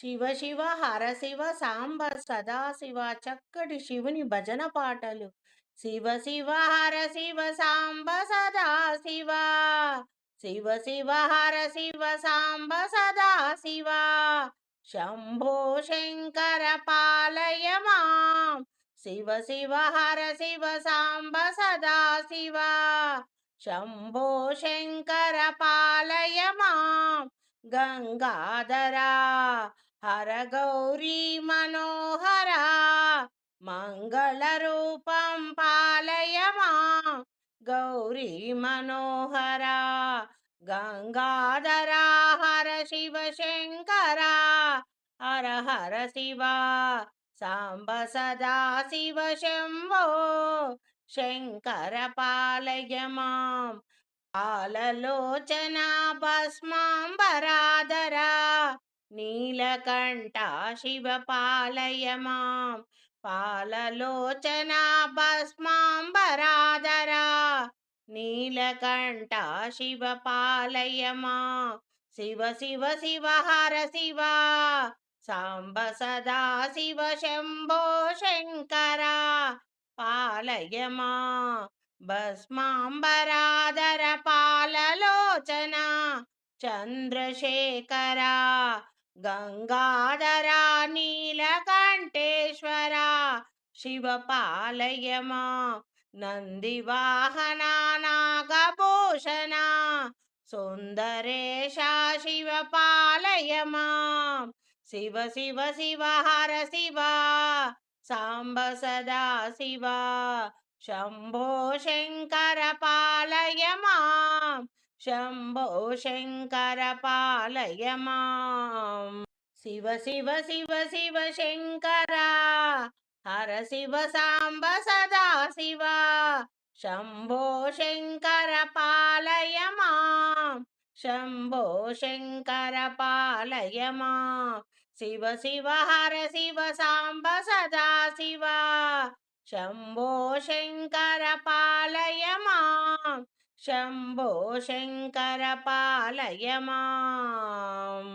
శివ శివ హర శివ సాంబ సదాశివ చక్కటి శివుని భజన పాటలు. శివ శివ హర శివ సాంబ సదాశివ, శివ శివ హర శివ సాంబ సదాశివ, శంభో శంకర పాలయ మాం. శివ శివ హర శివ సాంబ సదాశివ, శంభో శంకర పాలయ మాం. గంగాధరా హర గౌరీ మనోహర, మంగళ రూపం పాలయ మాం. గౌరీ మనోహర గంగాధర హర శివ శంకర, హర హర శివ సాంబ సదా శివ, శంభో శంకర పాలయ మాం. పాలలోచన భస్మాంబరాధరా, నీలకంఠ శివ పాలయ మాం. పాలలోచన భస్మాంబరాధరా, నీలకంఠ శివ పాలయ మాం. శివ శివ శివ హర శివ సాంబ సదా శివ, శంభో శంకర పాలయ మాం. భస్మాంబరాధర పాలలోచన చంద్రశేఖర, గంగాధర నీలకంఠేశ్వర శివ పాలయ మాం. నందివాహన నాగభూషణ సుందరేశ శివ పాలయ మాం. శివ శివ శివ హర శివ సాంబ సదా శివ, శంభో శంకర పాలయ మాం. శంభో శంకర పాలయ మాం. శివ శివ శివ శివ శంకర, హర శివ సాంబ సదా శివ, శంభో శంకర పాలయ మాం. శంభో శంకర పాలయ మాం. శివ శివ హర శివ సాంబ సదా శివ, శంభో శంకర పాలయ మాం. శంభో శంకర పాలయ మాం.